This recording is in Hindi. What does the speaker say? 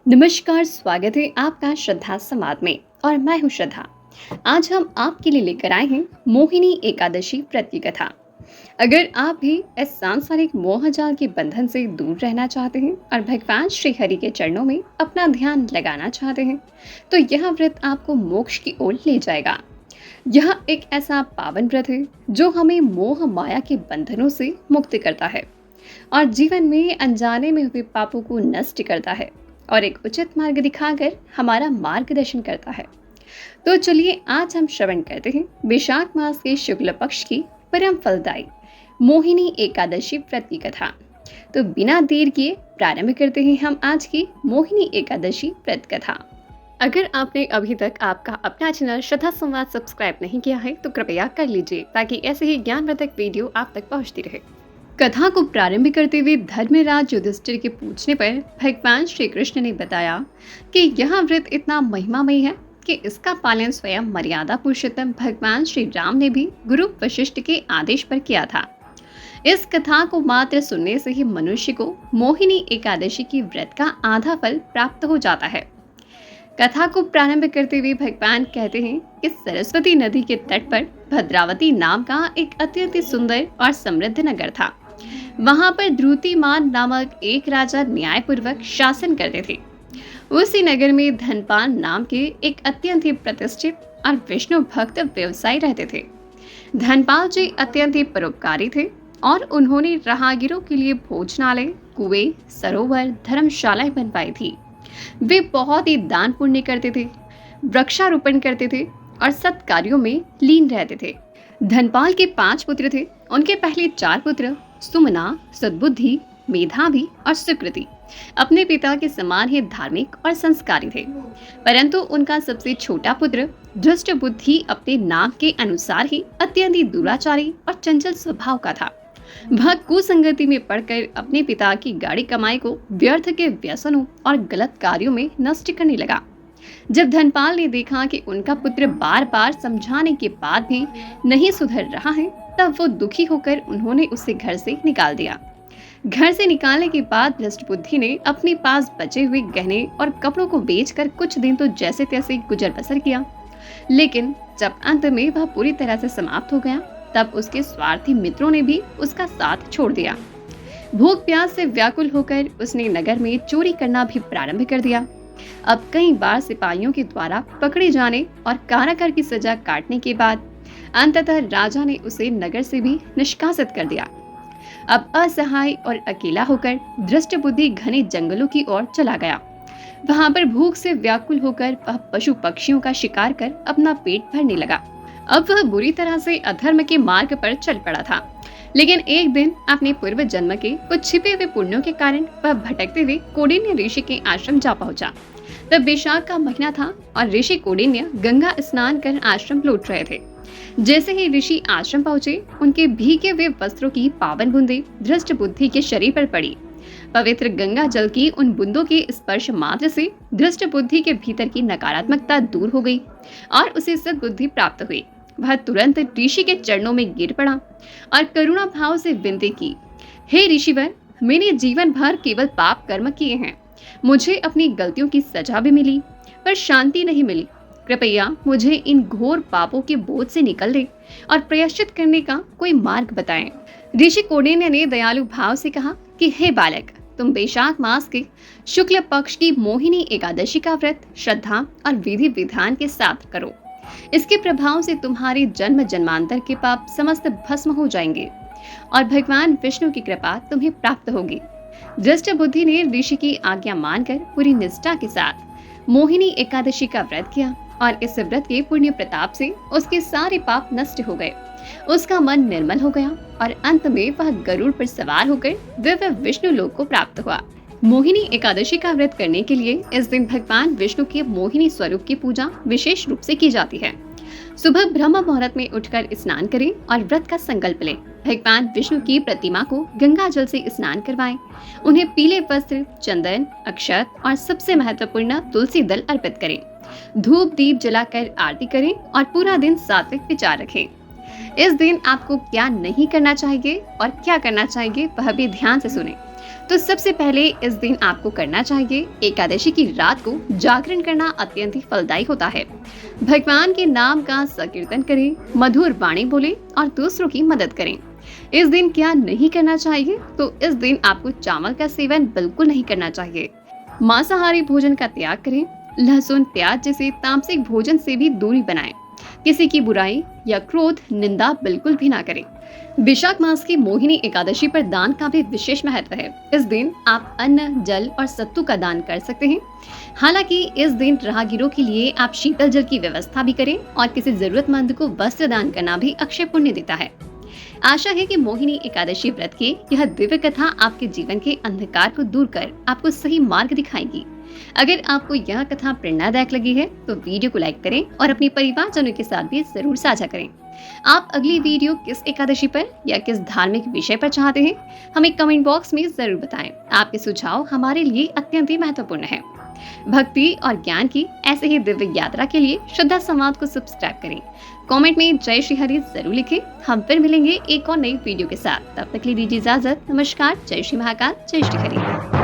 नमस्कार, स्वागत है आपका श्रद्धा संवाद में। और मैं हूं श्रद्धा। आज हम आपके लिए लेकर आए हैं मोहिनी एकादशी व्रत की कथा। अगर आप भी इस सांसारिक मोहजाल के बंधन से दूर रहना चाहते हैं और भगवान श्री हरि के चरणों में अपना ध्यान लगाना चाहते हैं, तो यह व्रत आपको मोक्ष की ओर ले जाएगा। यह एक ऐसा पावन व्रत है जो हमें मोह माया के बंधनों से मुक्त करता है और जीवन में अनजाने में हुए पापों को नष्ट करता है और एक उचित मार्ग दिखाकर हमारा मार्गदर्शन करता है। तो चलिए आज हम श्रवण करते हैं वैशाख मास के शुक्ल पक्ष की परम फलदायी मोहिनी एकादशी व्रत की कथा। तो बिना देर किए प्रारंभ करते हैं हम आज की मोहिनी एकादशी व्रत कथा। अगर आपने अभी तक आपका अपना चैनल श्रद्धा संवाद सब्सक्राइब नहीं किया है तो कृपया कर लीजिए, ताकि ऐसे ही ज्ञानवर्धक वीडियो आप तक पहुंचती रहे। कथा को प्रारंभ करते हुए धर्मराज युधिष्ठिर के पूछने पर भगवान श्री कृष्ण ने बताया कि यह व्रत इतना महिमामय है कि इसका पालन स्वयं मर्यादा पुरुषोत्तम भगवान श्री राम ने भी गुरु वशिष्ठ के आदेश पर किया था। इस कथा को मात्र सुनने से ही मनुष्य को मोहिनी एकादशी की व्रत का आधा फल प्राप्त हो जाता है। कथा को प्रारंभ करते हुए भगवान कहते हैं कि सरस्वती नदी के तट पर भद्रावती नाम का एक अत्यंत सुंदर और समृद्ध नगर था। वहां पर द्रुतिमान नामक एक राजा न्यायपूर्वक शासन करते थे। उसी नगर में धनपाल नाम के एक अत्यंत ही प्रतिष्ठित और विष्णु भक्त व्यवसायी रहते थे। धनपाल जी अत्यंत ही परोपकारी थे और उन्होंने राहगीरों के लिए भोजनालय, कुएं, सरोवर, धर्मशालाएं बनवाई थी। वे बहुत ही दान पुण्य करते थे, वृक्षारोपण करते थे और सत्कार्यों में लीन रहते थे। धनपाल के 5 पुत्र थे। उनके पहले 4 पुत्र सुमना, सद्बुद्धि, मेधावी और सुकृति अपने पिता के समान ही धार्मिक और संस्कारी थे, परंतु उनका सबसे छोटा पुत्र धृष्ट बुद्धि अपने नाम के अनुसार ही अत्यंत ही दुराचारी और चंचल स्वभाव का था। वह कुसंगति में पड़कर अपने पिता की गाढ़ी कमाई को व्यर्थ के व्यसनों और गलत कार्यों में नष्ट करने लगा। जब धनपाल ने देखा कि उनका पुत्र बार बार समझाने के बाद भी नहीं सुधर रहा है, तब वो दुखी होकर उन्होंने उसे घर से निकाल दिया। घर से निकालने के बाद भ्रष्ट बुद्धि ने अपने पास बचे हुए गहने और कपड़ों को बेचकर कुछ दिन तो जैसे तैसे गुजर बसर किया, लेकिन जब अंत में वह पूरी तरह से समाप्त हो गया, तब उसके स्वार्थी मित्रों ने भी उसका साथ छोड़ दिया। भूख प्यास से व्याकुल होकर उसने नगर में चोरी करना भी प्रारंभ कर दिया। अब कई बार सिपाहियों के द्वारा पकड़े जाने और कारागार की सजा काटने के बाद अंततः राजा ने उसे नगर से भी निष्कासित कर दिया। अब असहाय और अकेला होकर धृष्ट बुद्धि घने जंगलों की ओर चला गया। वहां पर भूख से व्याकुल होकर वह पशु पक्षियों का शिकार कर अपना पेट भरने लगा। अब वह बुरी तरह से अधर्म के मार्ग पर चल पड़ा था, लेकिन एक दिन अपने पूर्व जन्म के कुछ छिपे हुए पुण्यों के कारण वह भटकते हुए कौंडिन्य ऋषि के आश्रम जा पहुंचा। तब वैशाख का महीना था और ऋषि कौंडिन्य गंगा स्नान कर आश्रम लौट रहे थे। जैसे ही ऋषि आश्रम पहुंचे, उनके भीगे हुए वस्त्रों की पावन बूंदें धृष्ट बुद्धि के शरीर पर पड़ी। पवित्र गंगा जल की उन बूंदों के स्पर्श मात्र से धृष्ट बुद्धि के भीतर की नकारात्मकता दूर हो गई और उसे सद्बुद्धि प्राप्त हुई। वह तुरंत ऋषि के चरणों में गिर पड़ा और करुणा भाव से विनती की, हे ऋषिवर, मैंने जीवन भर केवल पाप कर्म किए हैं। मुझे अपनी गलतियों की सजा भी मिली, पर शांति नहीं मिली। कृपया मुझे इन घोर पापों के बोझ से निकल दे और प्रायश्चित करने का कोई मार्ग बताएं। ऋषि कौंडिन्य ने दयालु भाव से कहा कि हे बालक, तुम वैशाख मास के शुक्ल पक्ष की मोहिनी एकादशी का व्रत श्रद्धा और विधि विधान के साथ करो। इसके प्रभाव से तुम्हारे जन्म जन्मांतर के पाप समस्त भस्म हो जाएंगे और भगवान विष्णु की कृपा तुम्हें प्राप्त होगी। धृष्ट बुद्धि ने ऋषि की आज्ञा मानकर पूरी निष्ठा के साथ मोहिनी एकादशी का व्रत किया और इस व्रत के पुण्य प्रताप से उसके सारे पाप नष्ट हो गए। उसका मन निर्मल हो गया और अंत में वह गरुड़ पर सवार होकर दिव्य विष्णु लोक को प्राप्त हुआ। मोहिनी एकादशी का व्रत करने के लिए इस दिन भगवान विष्णु के मोहिनी स्वरूप की पूजा विशेष रूप से की जाती है। सुबह ब्रह्म मुहूर्त में उठकर स्नान करें और व्रत का संकल्प लें। भगवान विष्णु की प्रतिमा को गंगा जल से स्नान करवाएं। उन्हें पीले वस्त्र, चंदन, अक्षत और सबसे महत्वपूर्ण तुलसी दल अर्पित करें। धूप दीप जलाकर आरती करें और पूरा दिन सात्विक विचार रखें। इस दिन आपको क्या नहीं करना चाहिए और क्या करना चाहिए वह भी ध्यान से सुने। तो सबसे पहले इस दिन आपको करना चाहिए, एकादशी की रात को जागरण करना अत्यंत ही फलदायी होता है। भगवान के नाम का संकीर्तन करें, मधुर वाणी बोले और दूसरों की मदद करें। इस दिन क्या नहीं करना चाहिए, तो इस दिन आपको चावल का सेवन बिल्कुल नहीं करना चाहिए। मांसाहारी भोजन का त्याग करें। लहसुन प्याज जैसे तामसिक भोजन से भी दूरी बनाएं। किसी की बुराई या क्रोध निंदा बिल्कुल भी ना करें। विशाख मास की मोहिनी एकादशी पर दान का भी विशेष महत्व है। इस दिन आप अन्न, जल और सत्तू का दान कर सकते हैं। हालांकि इस दिन राहगीरों के लिए आप शीतल जल की व्यवस्था भी करें और किसी जरूरतमंद को वस्त्र दान करना भी अक्षय पुण्य देता है। आशा है कि मोहिनी एकादशी व्रत की यह दिव्य कथा आपके जीवन के अंधकार को दूर कर आपको सही मार्ग दिखाएगी। अगर आपको यह कथा प्रेरणादायक लगी है तो वीडियो को लाइक करें और अपने परिवारजनों के साथ भी जरूर साझा करें। आप अगली वीडियो किस एकादशी पर या किस धार्मिक विषय पर चाहते हैं, हमें कमेंट बॉक्स में जरूर बताएं। आपके सुझाव हमारे लिए अत्यंत ही महत्वपूर्ण है। भक्ति और ज्ञान की ऐसे ही दिव्य यात्रा के लिए श्रद्धा संवाद को सब्सक्राइब करें। कमेंट में जय श्री हरि जरूर लिखें। हम फिर मिलेंगे एक और नई वीडियो के साथ। तब तक के लिए दीजिए इजाजत। नमस्कार। जय श्री महाकाल। जय श्री हरि।